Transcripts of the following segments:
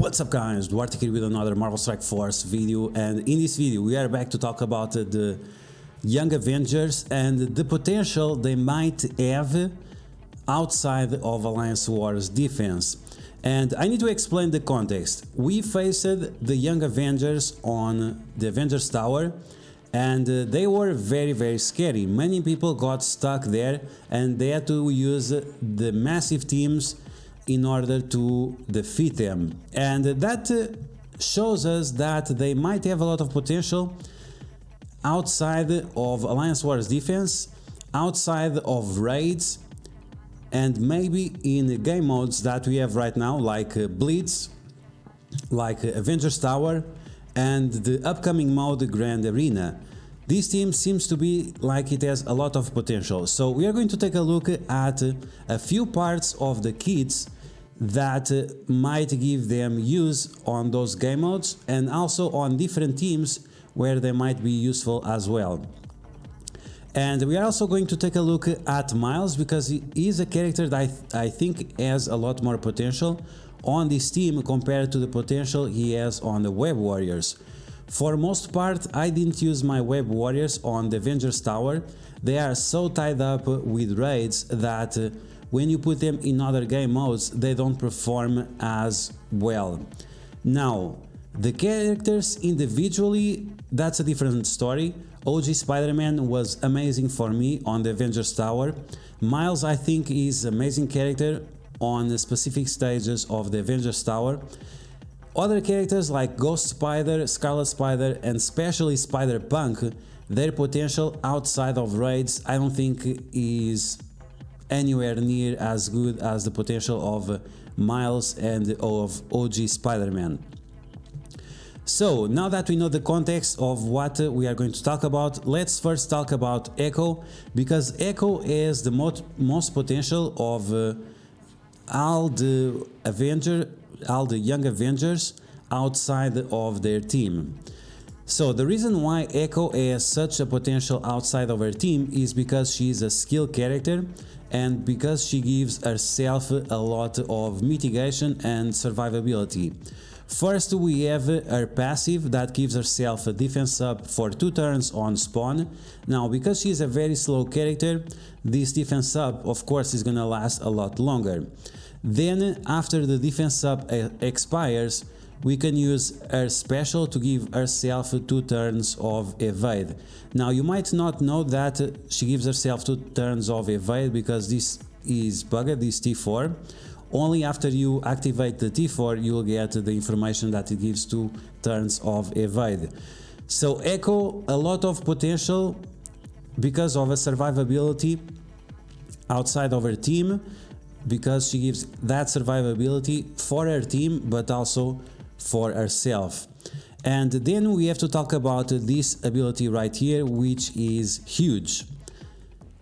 What's up guys, duarktikhq with another Marvel Strike Force video, and in this video we are back to talk about the Young Avengers and the potential they might have outside of Alliance War's defense. And I need to explain the context. We faced the Young Avengers on the Avengers Tower and they were very scary. Many people got stuck there and they had to use the massive teams in order to defeat them, and that shows us that they might have a lot of potential outside of Alliance War's defense, outside of raids, and maybe in game modes that we have right now, like Blitz, like Avengers Tower, and the upcoming mode Grand Arena. This team seems to be like it has a lot of potential, so we are going to take a look at a few parts of the kits that might give them use on those game modes and also on different teams where they might be useful as well. And we are also going to take a look at Miles, because he is a character that I think has a lot more potential on this team compared to the potential he has on the Web Warriors. For most part, I didn't use my Web Warriors on the Avengers Tower. They are so tied up with raids that when you put them in other game modes, they don't perform as well. Now, the characters individually, that's a different story. OG Spider-Man was amazing for me on the Avengers Tower. Miles, I think, is an amazing character on the specific stages of the Avengers Tower. Other characters like Ghost Spider, Scarlet Spider, and especially Spider-Punk, their potential outside of raids I don't think is anywhere near as good as the potential of Miles and of OG Spider-Man. So now that we know the context of what we are going to talk about, let's first talk about Echo, because Echo is the most potential of all the Young Avengers outside of their team. So the reason why Echo has such a potential outside of her team is because she is a skill character and because she gives herself a lot of mitigation and survivability. First, we have her passive that gives herself a defense up for 2 turns on spawn. Now, because she is a very slow character, this defense up of course is gonna last a lot longer. Then after the defense up expires, we can use her special to give herself 2 turns of evade. Now you might not know that she gives herself 2 turns of evade because this is bugged, this T4. Only after you activate the T4 you will get the information that it gives 2 turns of evade. So Echo, a lot of potential because of a survivability outside of her team, because she gives that survivability for her team but also for herself. And then we have to talk about this ability right here, which is huge.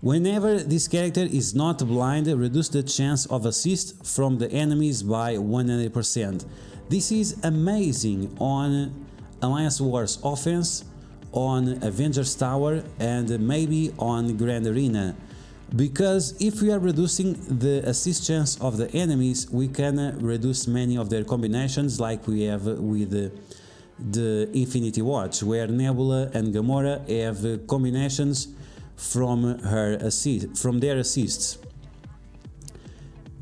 Whenever this character is not blind, reduce the chance of assist from the enemies by 100%. This is amazing on Alliance War's offense, on Avengers Tower, and maybe on Grand Arena. Because if we are reducing the assist chance of the enemies, we can reduce many of their combinations, like we have with the Infinity Watch, where Nebula and Gamora have combinations from their assists.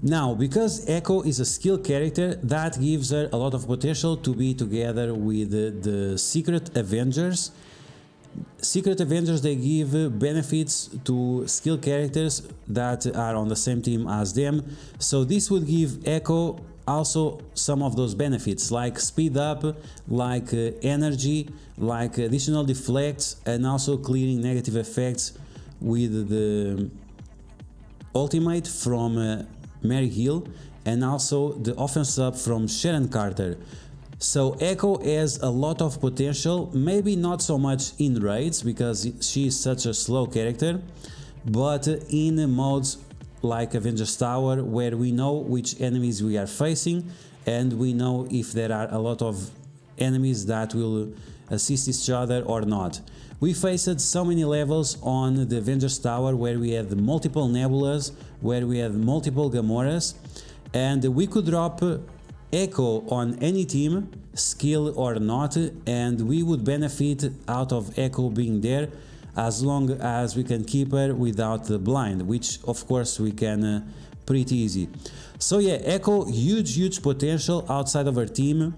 Now, because Echo is a skill character, that gives her a lot of potential to be together with the Secret Avengers. Secret Avengers, they give benefits to skill characters that are on the same team as them, so this would give Echo also some of those benefits, like speed up, like energy, like additional deflects, and also clearing negative effects with the ultimate from Mary Hill, and also the offense up from Sharon Carter. So Echo has a lot of potential, maybe not so much in raids because she is such a slow character, but in modes like Avengers Tower, where we know which enemies we are facing and we know if there are a lot of enemies that will assist each other or not. We faced so many levels on the Avengers Tower where we had multiple Nebulas, where we had multiple Gamoras, and we could drop Echo on any team, skill or not, and we would benefit out of Echo being there as long as we can keep her without the blind, which of course we can pretty easy. So yeah, Echo, huge potential outside of her team,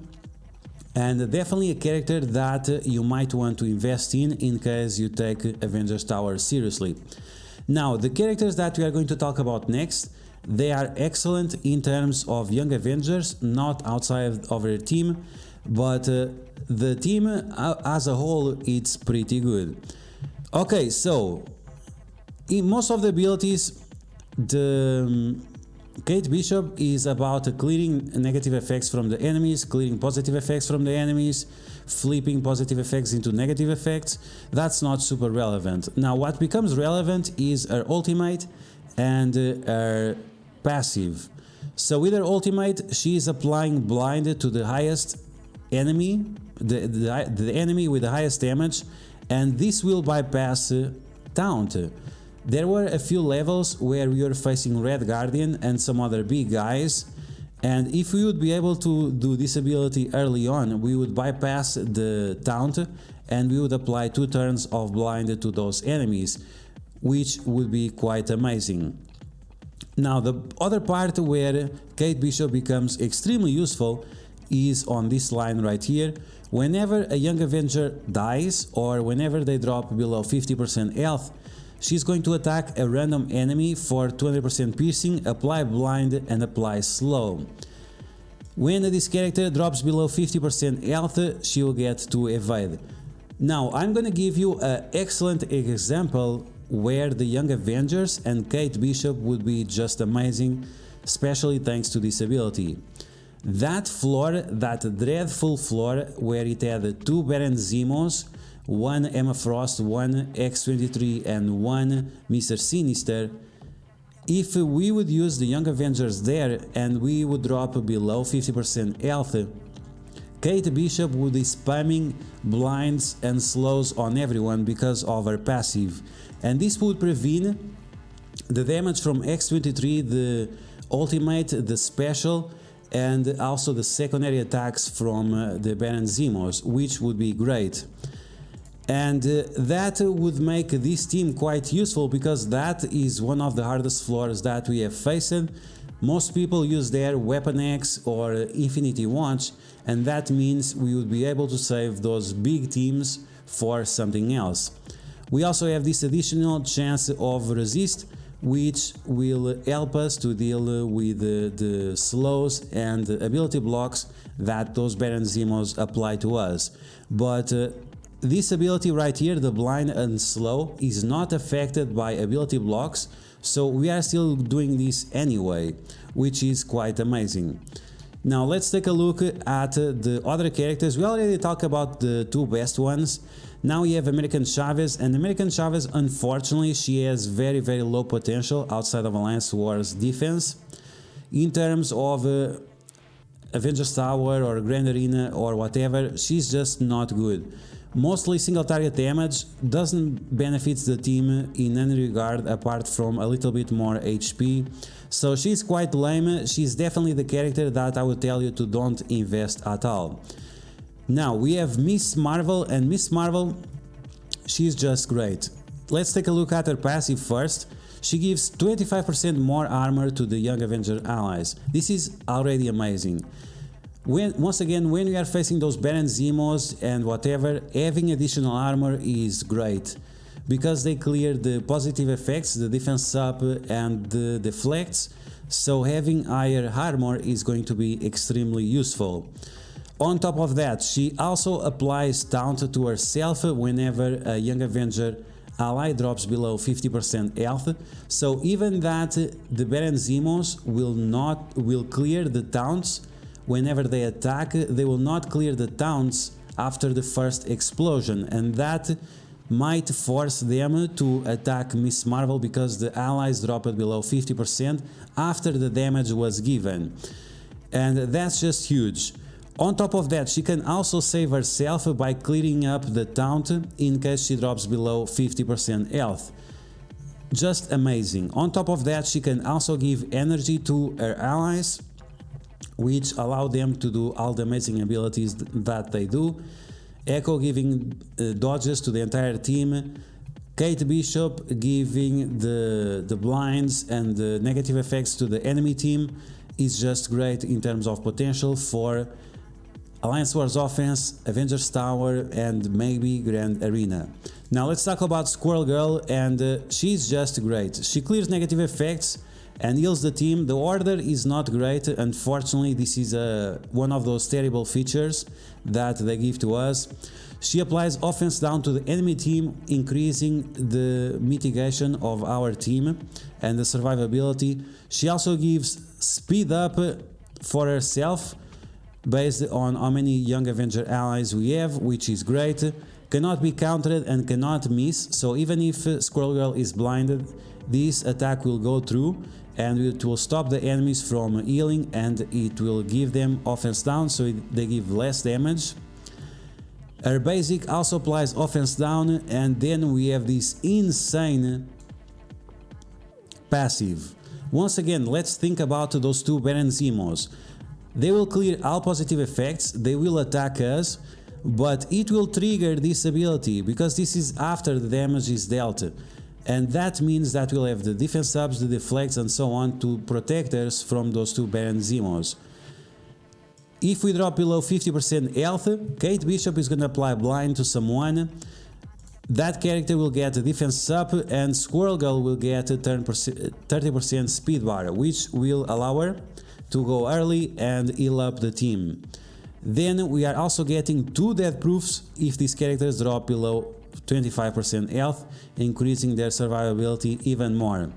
and definitely a character that you might want to invest in case you take Avengers Tower seriously. Now, the characters that we are going to talk about next, they are excellent in terms of young Avengers, not outside of their team, but the team as a whole, it's pretty good. Okay, so in most of the abilities, the Kate Bishop is about clearing negative effects from the enemies, clearing positive effects from the enemies, flipping positive effects into negative effects. That's not super relevant. Now, what becomes relevant is her ultimate and her passive. So with her ultimate, she is applying blind to the highest enemy, the enemy with the highest damage, and this will bypass taunt. There were a few levels where we were facing Red Guardian and some other big guys, and if we would be able to do this ability early on, we would bypass the taunt and we would apply 2 turns of blind to those enemies, which would be quite amazing. Now, the other part where Kate Bishop becomes extremely useful is on this line right here. Whenever a young Avenger dies or whenever they drop below 50% health, she's going to attack a random enemy for 200% piercing, apply blind and apply slow. When this character drops below 50% health, she will get to evade. Now, I'm gonna give you an excellent example where the young Avengers and Kate Bishop would be just amazing, especially thanks to this ability. That floor, that dreadful floor where it had 2 Baron Zemos, 1 Emma Frost, 1 X-23 and 1 Mr. Sinister, if we would use the young Avengers there and we would drop below 50% health, Kate Bishop would be spamming blinds and slows on everyone because of her passive, and this would prevent the damage from X-23, the ultimate, the special, and also the secondary attacks from the Baron Zemos, which would be great. And that would make this team quite useful because that is one of the hardest floors that we have faced. Most people use their Weapon X or Infinity Watch, and that means we would be able to save those big teams for something else. We also have this additional chance of resist, which will help us to deal with the slows and ability blocks that those Baron Zemos apply to us. But this ability right here, the blind and slow, is not affected by ability blocks, so we are still doing this anyway, which is quite amazing. Now let's take a look at the other characters. We already talked about the 2 best ones. Now we have American Chavez, and American Chavez, unfortunately, she has very low potential outside of Alliance Wars defense. In terms of Avengers Tower or Grand Arena or whatever, she's just not good. Mostly single target damage, doesn't benefit the team in any regard apart from a little bit more HP. So she's quite lame. She's definitely the character that I would tell you to don't invest at all. Now we have Miss Marvel, and Miss Marvel, she's just great. Let's take a look at her passive first. She gives 25% more armor to the Young Avenger allies. This is already amazing. Once again, when we are facing those Baron Zemos and whatever, having additional armor is great because they clear the positive effects, the defense up and the deflects, so having higher armor is going to be extremely useful. On top of that, she also applies taunt to herself whenever a Young Avenger ally drops below 50% health, so even that the Baron Zemos will clear the taunts. Whenever they attack, they will not clear the taunts after the first explosion, and that might force them to attack Miss Marvel because the allies dropped below 50% after the damage was given. And that's just huge. On top of that, she can also save herself by clearing up the taunt in case she drops below 50% health. Just amazing. On top of that, she can also give energy to her allies, which allow them to do all the amazing abilities that they do. Echo giving dodges to the entire team. Kate Bishop giving the blinds and the negative effects to the enemy team is just great in terms of potential for Alliance Wars offense, Avengers Tower, and maybe Grand Arena. Now let's talk about Squirrel Girl, and she's just great. She clears negative effects and heals the team. The order is not great, unfortunately. This is one of those terrible features that they give to us. She applies offense down to the enemy team, increasing the mitigation of our team and the survivability. She also gives speed up for herself based on how many young Avenger allies we have, which is great. Cannot be countered and cannot miss, so even if Squirrel Girl is blinded, this attack will go through and it will stop the enemies from healing, and it will give them offense down, so they give less damage. Her basic also applies offense down, and then we have this insane passive. Once again, let's think about those two Baron Zemos. They will clear all positive effects, they will attack us, but it will trigger this ability because this is after the damage is dealt. And that means that we'll have the defense subs, the deflects and so on to protect us from those two Baron Zemos. If we drop below 50% health, Kate Bishop is going to apply blind to someone. That character will get a defense up and Squirrel Girl will get a 30% speed bar, which will allow her to go early and heal up the team. Then we are also getting 2 death proofs if these characters drop below 25% health, increasing their survivability even more.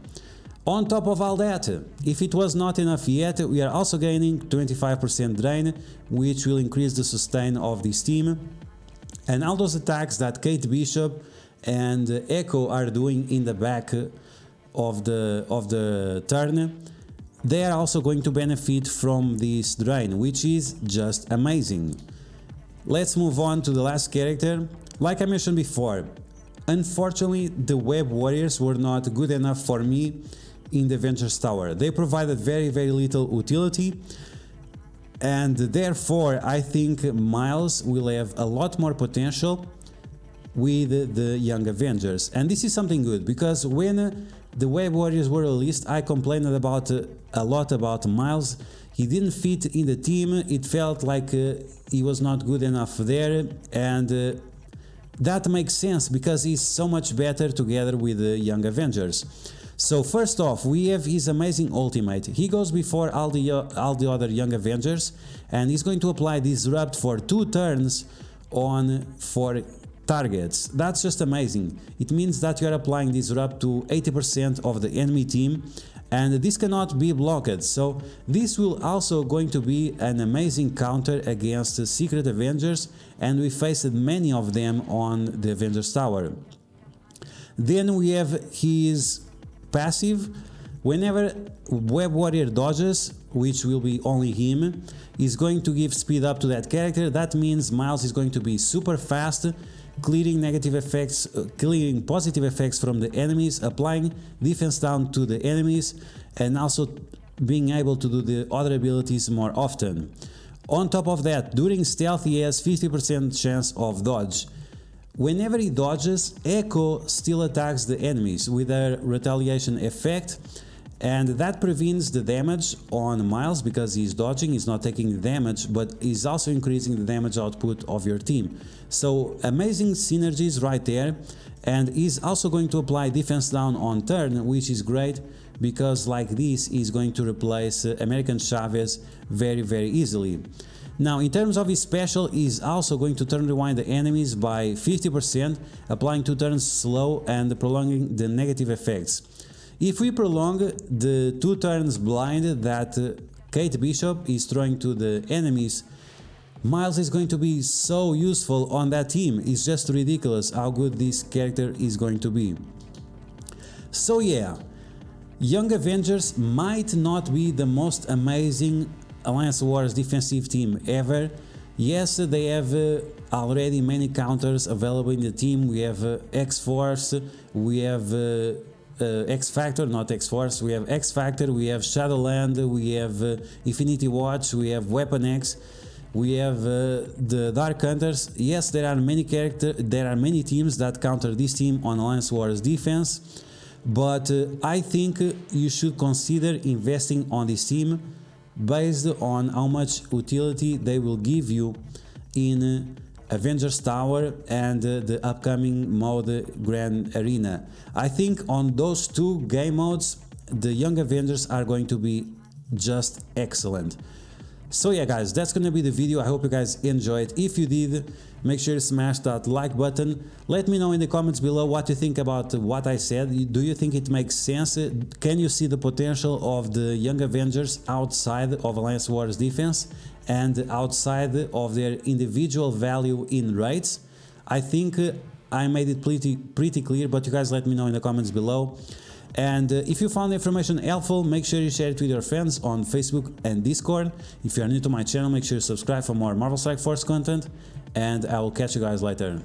On top of all that, if it was not enough yet, we are also gaining 25% drain, which will increase the sustain of this team. And all those attacks that Kate Bishop and Echo are doing in the back of the turn, they are also going to benefit from this drain, which is just amazing. Let's move on to the last character. Like I mentioned before, unfortunately the Web Warriors were not good enough for me in the Avengers Tower. They provided very little utility, and therefore I think Miles will have a lot more potential with the young Avengers. And this is something good, because when the Web Warriors were released, I complained about a lot about Miles. He didn't fit in the team, it felt like he was not good enough there, and that makes sense because he's so much better together with the young Avengers. So first off, we have his amazing ultimate. He goes before all the other young Avengers, and he's going to apply Disrupt for 2 turns on 4 targets. That's just amazing. It means that you are applying Disrupt to 80% of the enemy team, and this cannot be blocked. So this will also going to be an amazing counter against the Secret Avengers, and we faced many of them on the Avengers Tower. Then we have his passive. Whenever Web Warrior dodges, which will be only him, is going to give speed up to that character. That means Miles is going to be super fast, clearing negative effects, clearing positive effects from the enemies, applying defense down to the enemies, and also being able to do the other abilities more often. On top of that, during stealth he has 50% chance of dodge. Whenever he dodges, Echo still attacks the enemies with a retaliation effect, and that prevents the damage on Miles because he's dodging, he's not taking the damage, but he's also increasing the damage output of your team. So amazing synergies right there, and he's also going to apply defense down on turn, which is great because like this he's going to replace American Chavez very easily. Now in terms of his special, he's also going to turn rewind the enemies by 50%, applying 2 turns slow and prolonging the negative effects. If we prolong the 2 turns blind that Kate Bishop is throwing to the enemies, Miles is going to be so useful on that team. It's just ridiculous how good this character is going to be. So yeah, Young Avengers might not be the most amazing Alliance Wars defensive team ever. Yes, they have already many counters available in the team. We have X-Force, we have X Factor, not X Force. We have X Factor, we have Shadowland, we have Infinity Watch, we have Weapon X, we have the Dark Hunters. Yes, there are many teams that counter this team on Alliance Wars defense, but I think you should consider investing on this team based on how much utility they will give you in Avengers Tower and the upcoming mode Grand Arena. I think on those two game modes, the Young Avengers are going to be just excellent. So yeah guys, that's gonna be the video. I hope you guys enjoyed. If you did, make sure to smash that like button. Let me know in the comments below what you think about what I said. Do you think it makes sense? Can you see the potential of the Young Avengers outside of Alliance Wars defense and outside of their individual value in raids? I think I made it pretty clear, but you guys let me know in the comments below. And if you found the information helpful, make sure you share it with your friends on Facebook and Discord. If you are new to my channel, make sure you subscribe for more Marvel Strike Force content, and I will catch you guys later.